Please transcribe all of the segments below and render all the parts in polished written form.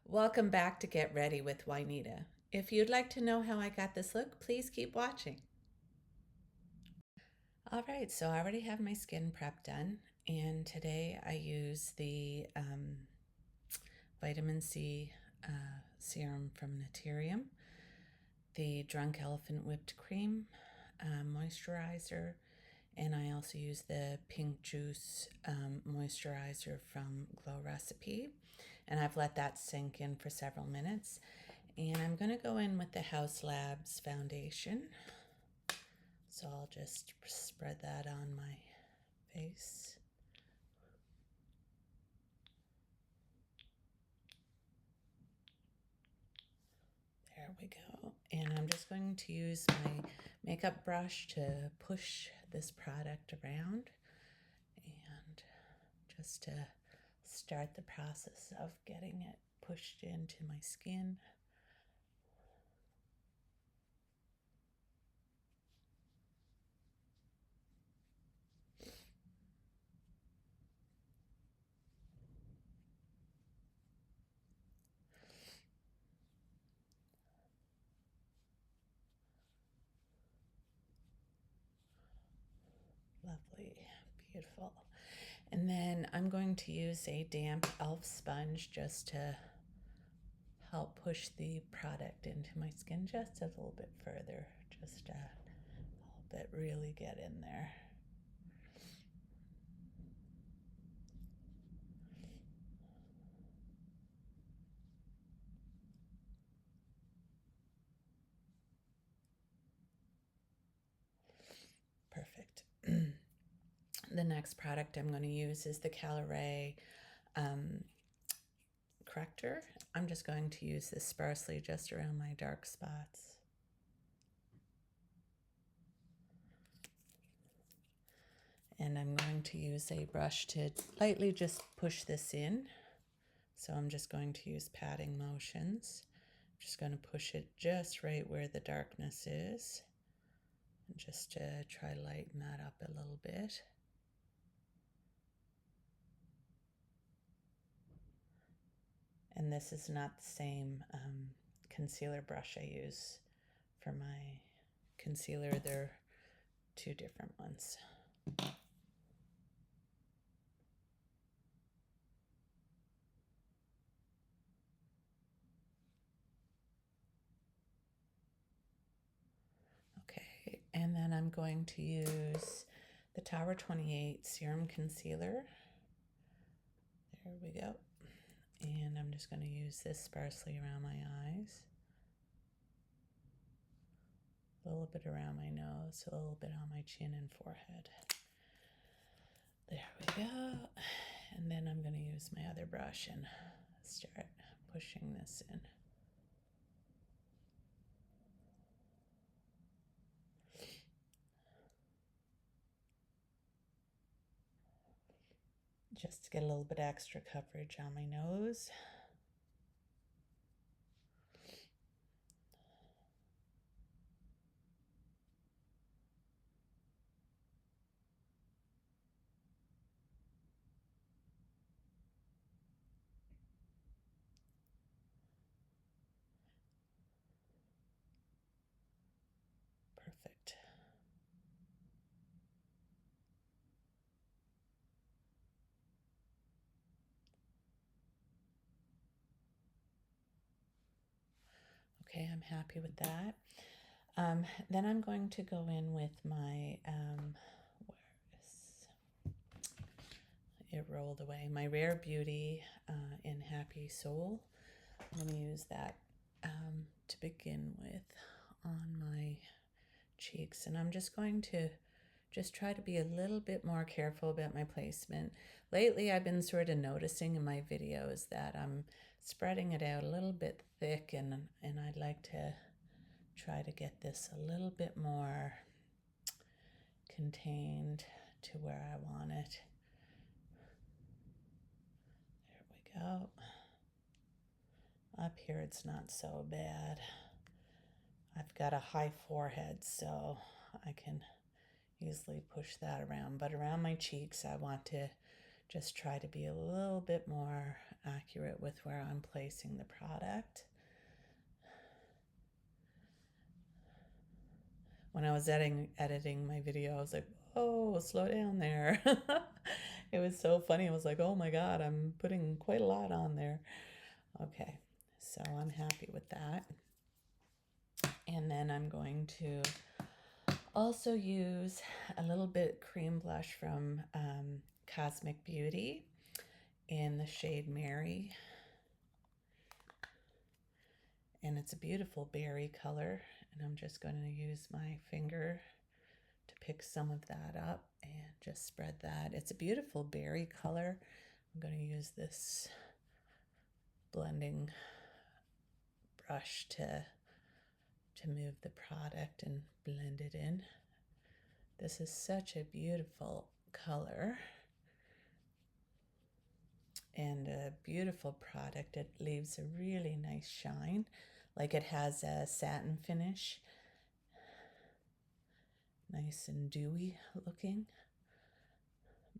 Welcome back to Get Ready with Juanita. If you'd like to know how I got this look, please keep watching. All right, so I already have my skin prep done, and today I use the vitamin C serum from Naturium, the Drunk Elephant Whipped Cream moisturizer, and I also use the Pink Juice moisturizer from Glow Recipe, and I've let that sink in for several minutes. And I'm going to go in with the House Labs foundation. So I'll just spread that on my face. There we go. And I'm just going to use my makeup brush to push this product around and just to start the process of getting it pushed into my skin. Lovely, beautiful. And then I'm going to use a damp e.l.f. sponge just to help push the product into my skin just a little bit further, just a little bit, really get in there. Perfect. The next product I'm going to use is the Caloray corrector. I'm just going to use this sparsely just around my dark spots. And I'm going to use a brush to lightly just push this in. So I'm just going to use patting motions. I'm just going to push it just right where the darkness is. And just to try to lighten that up a little bit. And this is not the same concealer brush I use for my concealer. They're two different ones. Okay, and then I'm going to use the Tower 28 Serum Concealer. There we go. And I'm just going to use this sparsely around my eyes. A little bit around my nose, a little bit on my chin and forehead. There we go. And then I'm going to use my other brush and start pushing this in. Just to get a little bit extra coverage on my nose. Perfect. Okay, I'm happy with that. Then I'm going to go in with my, where is it rolled away? My Rare Beauty in Happy Soul. I'm going to use that to begin with on my cheeks. And I'm just going to try to be a little bit more careful about my placement. Lately, I've been sort of noticing in my videos that I'm spreading it out a little bit thick, and I'd like to try to get this a little bit more contained to where I want it. There we go. Up here it's not so bad. I've got a high forehead, so I can easily push that around. But around my cheeks, I want to just try to be a little bit more accurate with where I'm placing the product. When I was editing my video, I was like, oh, slow down there. It was so funny. I was like, oh my God, I'm putting quite a lot on there. Okay, so I'm happy with that. And then I'm going to also use a little bit cream blush from Cosmic Beauty in the shade Mary. And it's a beautiful berry color. And I'm just going to use my finger to pick some of that up and just spread that. It's a beautiful berry color. I'm going to use this blending brush to move the product and blend it in. This is such a beautiful color and a beautiful product. It leaves a really nice shine, like it has a satin finish. Nice and dewy looking.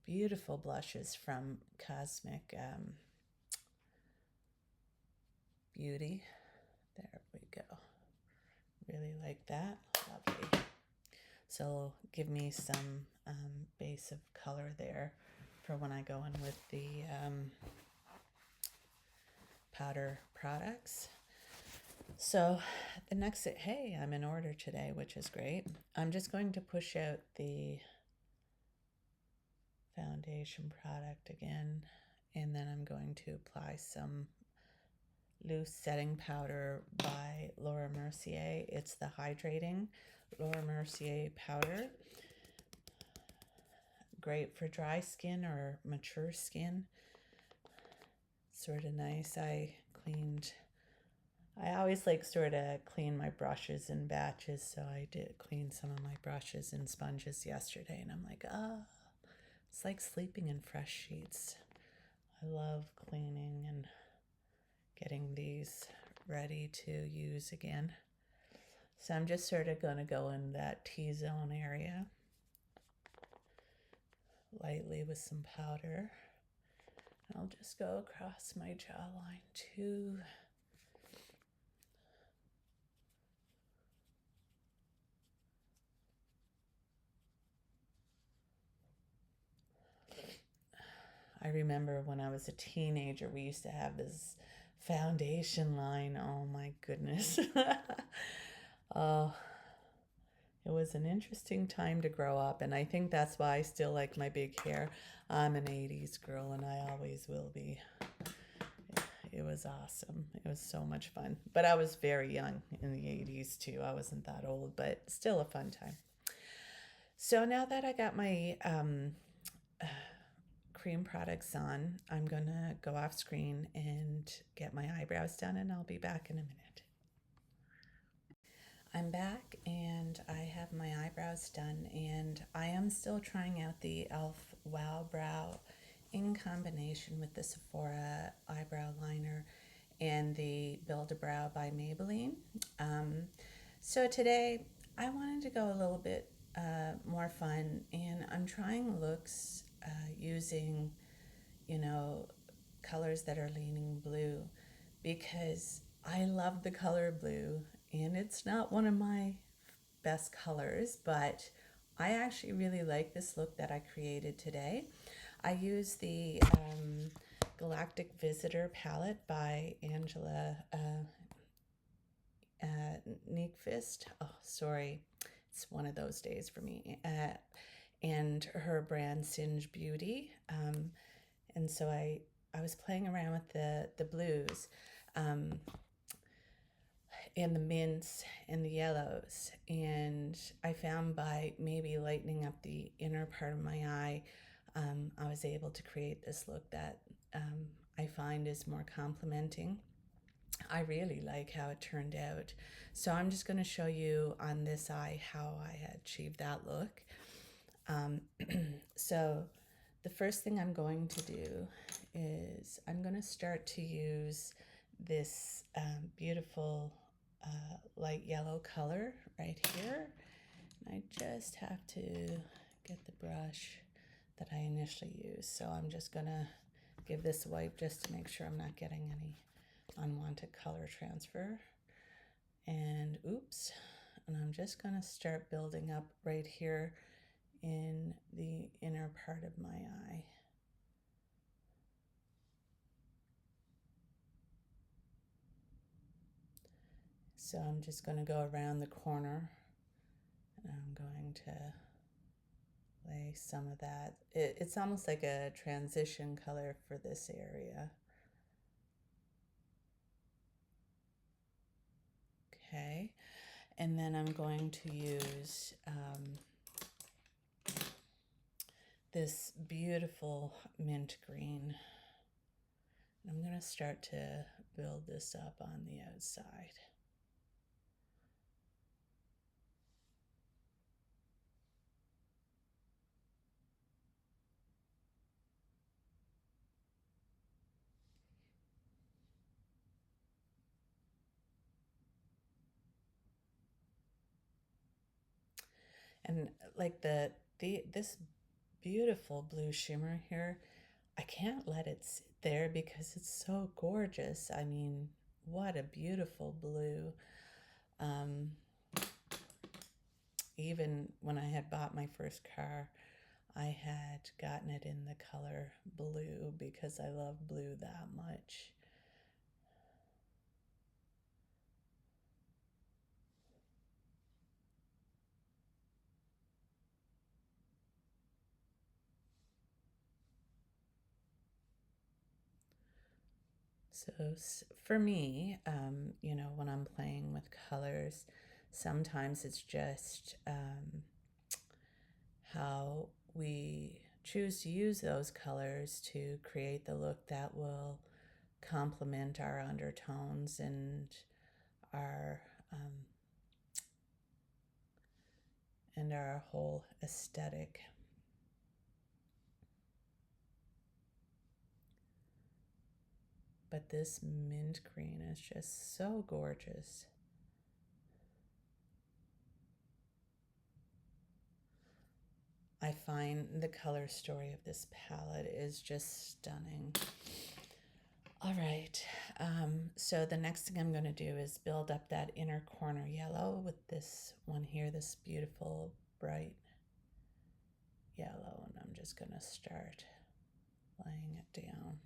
Beautiful blushes from Cosmic Beauty. There we go. Really like that. Lovely. So give me some base of color there for when I go in with the powder products. So the next, hey, I'm in order today, which is great. I'm just going to push out the foundation product again, and then I'm going to apply some loose setting powder by Laura Mercier. It's the hydrating Laura Mercier powder. Great for dry skin or mature skin. Sort of nice. I always like sort of clean my brushes in batches, so I did clean some of my brushes and sponges yesterday, and I'm like, it's like sleeping in fresh sheets. I love cleaning and getting these ready to use again. So I'm just sort of going to go in that T-zone area lightly with some powder. I'll just go across my jawline too. I remember when I was a teenager, we used to have this foundation line. Oh my goodness. It was an interesting time to grow up, and I think that's why I still like my big hair. I'm an 80s girl, and I always will be. It was awesome. It was so much fun. But I was very young in the 80s too. I wasn't that old, but still a fun time. So now that I got my cream products on, I'm gonna go off screen and get my eyebrows done, and I'll be back in a minute. I'm back and I have my eyebrows done, and I am still trying out the e.l.f. Wow Brow in combination with the Sephora eyebrow liner and the Build-A-Brow by Maybelline. So today I wanted to go a little bit more fun, and I'm trying looks using, colors that are leaning blue, because I love the color blue, and it's not one of my best colors, but I actually really like this look that I created today. I use the Galactic Visitor palette by Angela Nyqvist. Oh, sorry. It's one of those days for me. And her brand Singe Beauty. And so I was playing around with the blues and the mints and the yellows. And I found by maybe lightening up the inner part of my eye, I was able to create this look that I find is more complementing. I really like how it turned out. So I'm just going to show you on this eye how I achieved that look. So the first thing I'm going to do is I'm going to start to use this beautiful light yellow color right here. And I just have to get the brush that I initially used. So I'm just going to give this a wipe just to make sure I'm not getting any unwanted color transfer. And oops, and I'm just going to start building up right here in the inner part of my eye. So I'm just going to go around the corner, and I'm going to lay some of that. It's almost like a transition color for this area. Okay, and then I'm going to use this beautiful mint green. I'm going to start to build this up on the outside. And like this beautiful blue shimmer here, I can't let it sit there because it's so gorgeous. I mean, what a beautiful blue. Even when I had bought my first car, I had gotten it in the color blue because I love blue that much. So for me, you know, when I'm playing with colors, sometimes it's just how we choose to use those colors to create the look that will complement our undertones and our whole aesthetic. But this mint green is just so gorgeous. I find the color story of this palette is just stunning. All right, so the next thing I'm going to do is build up that inner corner yellow with this one here, this beautiful bright yellow, and I'm just going to start laying it down.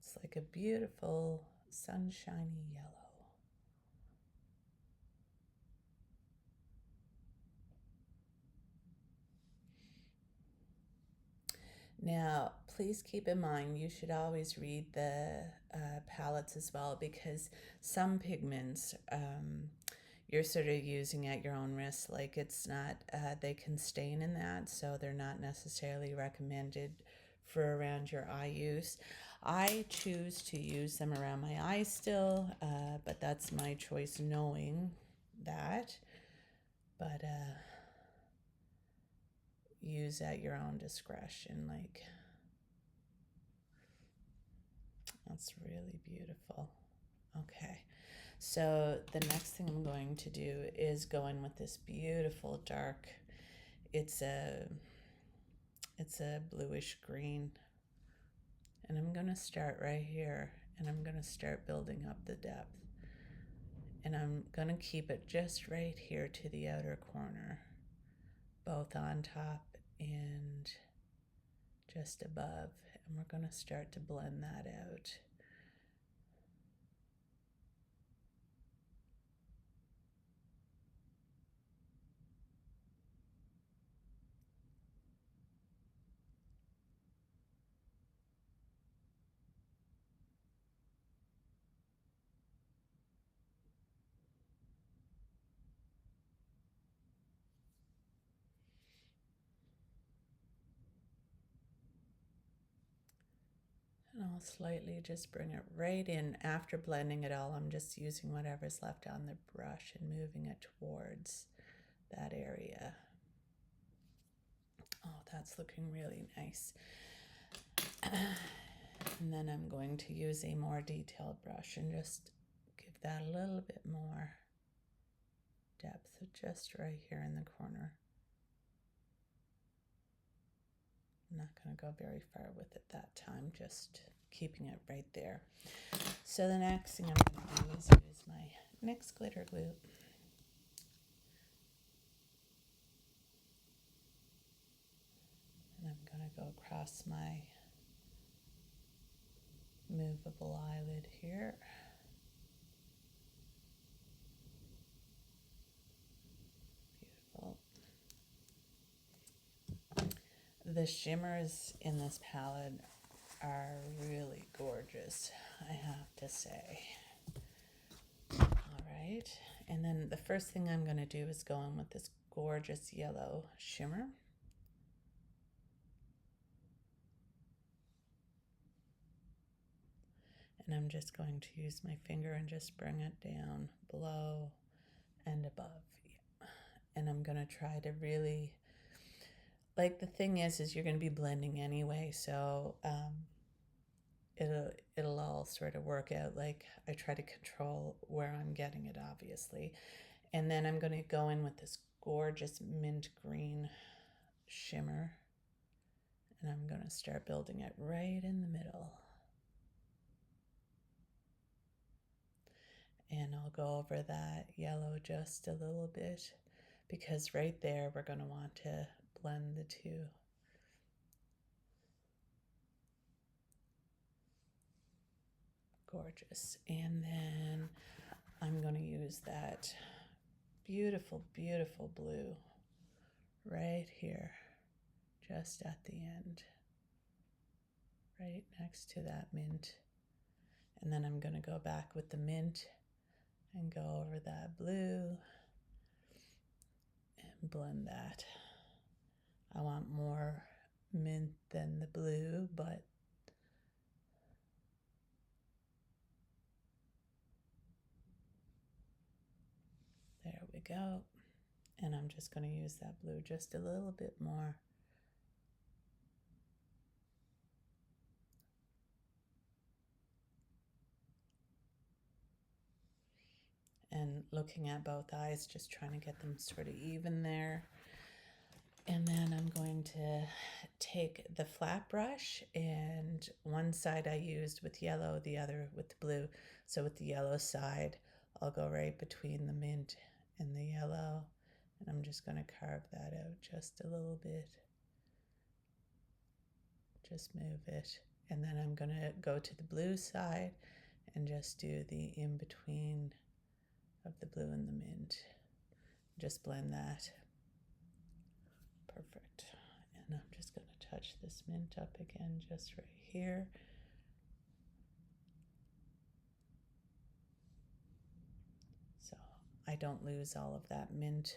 It's like a beautiful sunshiny yellow. Now, please keep in mind you should always read the palettes as well, because some pigments you're sort of using at your own risk. Like it's not, they can stain in that, so they're not necessarily recommended for around your eye use. I choose to use them around my eyes still, but that's my choice knowing that. But use at your own discretion. Like, that's really beautiful. Okay, so the next thing I'm going to do is go in with this beautiful dark, it's a bluish green, and I'm going to start right here, and I'm going to start building up the depth, and I'm going to keep it just right here to the outer corner, both on top and just above, and we're going to start to blend that out. And I'll slightly just bring it right in. After blending it all, I'm just using whatever's left on the brush and moving it towards that area. Oh, that's looking really nice. And then I'm going to use a more detailed brush and just give that a little bit more depth, so just right here in the corner. I'm not going to go very far with it that time, just keeping it right there. So the next thing I'm going to do is use my NYX glitter glue. And I'm going to go across my movable eyelid here. Beautiful. The shimmers in this palette are really gorgeous, I have to say. All right, and then the first thing I'm going to do is go in with this gorgeous yellow shimmer. And I'm just going to use my finger and just bring it down below and above. And I'm going to try to really, like, the thing is you're going to be blending anyway, so it'll all sort of work out. Like, I try to control where I'm getting it, obviously. And then I'm going to go in with this gorgeous mint green shimmer, and I'm going to start building it right in the middle. And I'll go over that yellow just a little bit, because right there we're going to want to blend the two. Gorgeous. And then I'm going to use that beautiful, beautiful blue right here, just at the end, right next to that mint. And then I'm going to go back with the mint and go over that blue and blend that. I want more mint than the blue, but there we go. And I'm just going to use that blue just a little bit more. And looking at both eyes, just trying to get them sort of even there. And then I'm going to take the flat brush, and one side I used with yellow, the other with the blue. So with the yellow side, I'll go right between the mint and the yellow, and I'm just going to carve that out just a little bit. Just move it. And then I'm going to go to the blue side and just do the in-between of the blue and the mint. Just blend that. Perfect. And I'm just going to touch this mint up again just right here. So I don't lose all of that mint.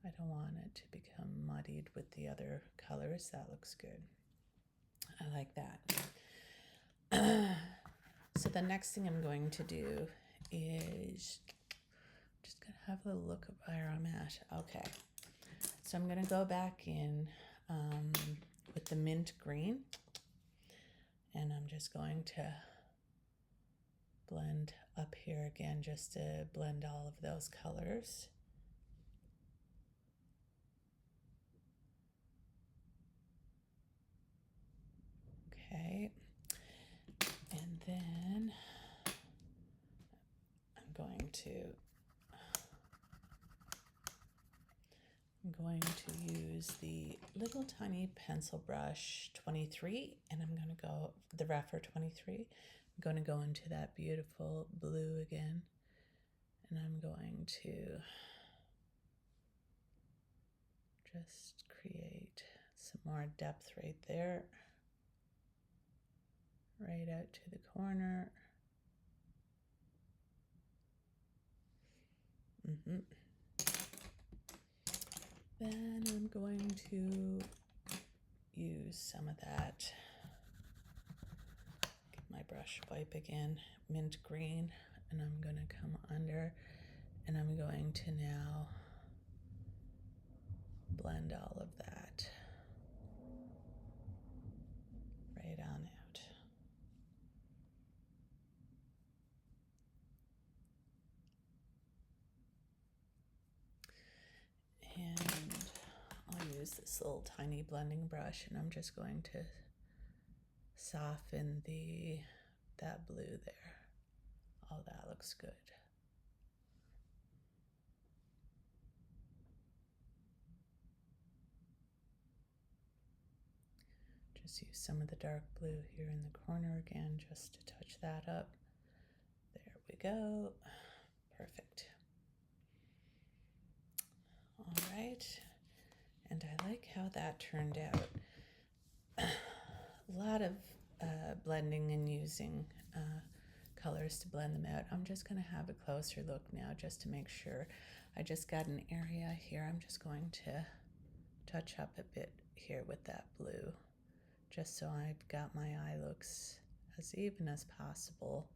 I don't want it to become muddied with the other colors. That looks good. I like that. So the next thing I'm going to do is just going to have a little look at where I'm at. Okay. So I'm going to go back in with the mint green, and I'm just going to blend up here again just to blend all of those colors. Okay, and then I'm going to use the little tiny pencil brush 23, and I'm going to go the Rephr 23. I'm going to go into that beautiful blue again, and I'm going to just create some more depth right there, right out to the corner. Then I'm going to use some of that, get my brush wipe again, mint green, and I'm going to come under, and I'm going to now blend all of that right on out. use this little tiny blending brush, and I'm just going to soften that blue there. Oh, that looks good. Just use some of the dark blue here in the corner again, just to touch that up. There we go. Perfect. All right. And I like how that turned out. A lot of blending and using colors to blend them out. I'm just going to have a closer look now just to make sure. I just got an area here. I'm just going to touch up a bit here with that blue, just so I've got my eye looks as even as possible.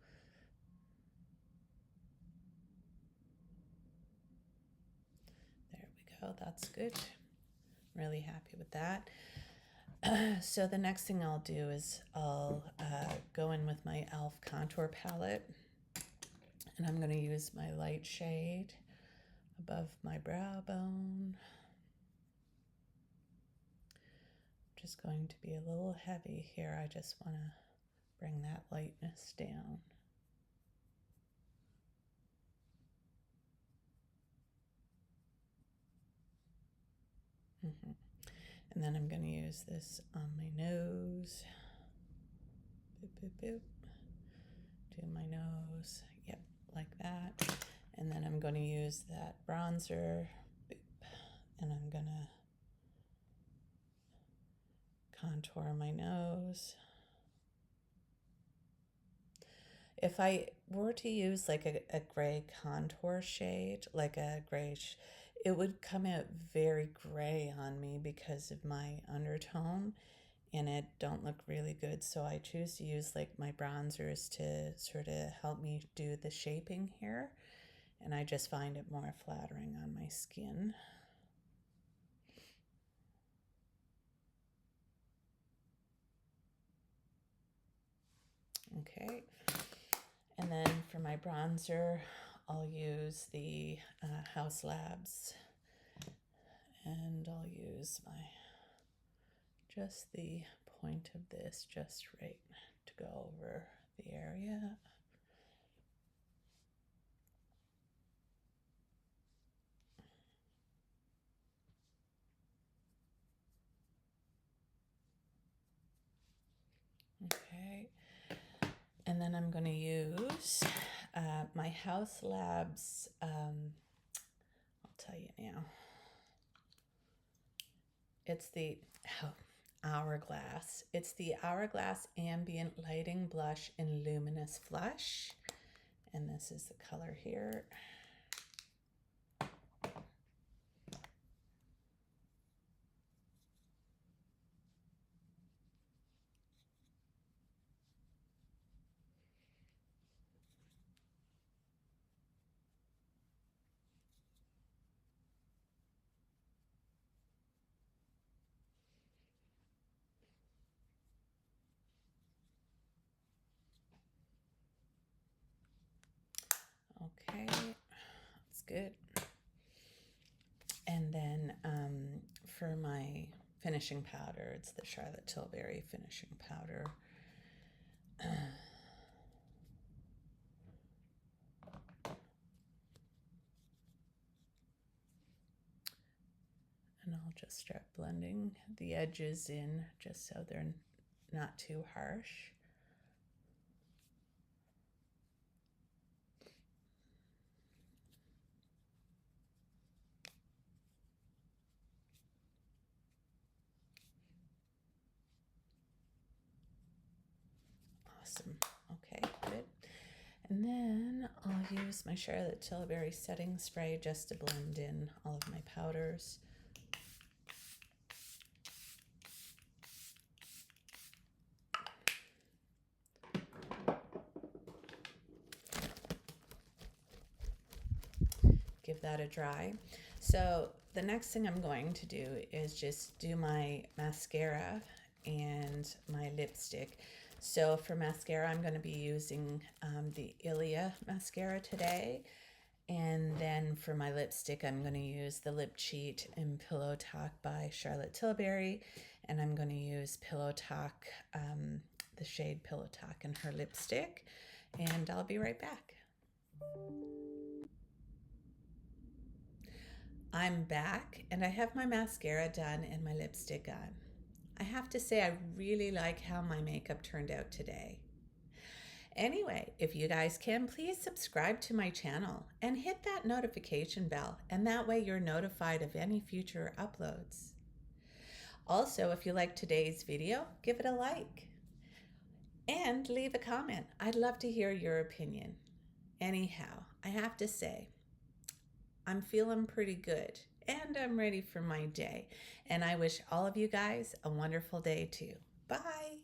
There we go. That's good. Really happy with that. So the next thing I'll do is I'll go in with my e.l.f. contour palette, and I'm going to use my light shade above my brow bone. Just going to be a little heavy here. I just want to bring that lightness down. And then I'm going to use this on my nose. Boop, boop, boop. Do my nose. Yep, like that. And then I'm going to use that bronzer. Boop. And I'm going to contour my nose. If I were to use like a gray contour shade, like a gray, it would come out very gray on me because of my undertone, and it don't look really good. So I choose to use like my bronzers to sort of help me do the shaping here, and I just find it more flattering on my skin. Okay, and then for my bronzer, I'll use the House Labs, and I'll use just the point of this just right to go over the area. Okay, and then I'm going to use my House Labs, I'll tell you now, it's the Hourglass. It's the Hourglass Ambient Lighting Blush in Luminous Flush, and this is the color here. Okay, that's good. And then for my finishing powder, it's the Charlotte Tilbury finishing powder. And I'll just start blending the edges in just so they're not too harsh. Awesome. Okay, good. And then I'll use my Charlotte Tilbury setting spray just to blend in all of my powders. Give that a dry. So the next thing I'm going to do is just do my mascara and my lipstick. So for mascara, I'm going to be using the Ilia mascara today. And then for my lipstick, I'm going to use the Lip Cheat in Pillow Talk by Charlotte Tilbury. And I'm going to use Pillow Talk, the shade Pillow Talk in her lipstick. And I'll be right back. I'm back and I have my mascara done and my lipstick on. I have to say I really like how my makeup turned out today. Anyway, if you guys can, please subscribe to my channel and hit that notification bell, and that way you're notified of any future uploads. Also, if you like today's video, give it a like and leave a comment. I'd love to hear your opinion. Anyhow, I have to say, I'm feeling pretty good and I'm ready for my day. And I wish all of you guys a wonderful day too. Bye.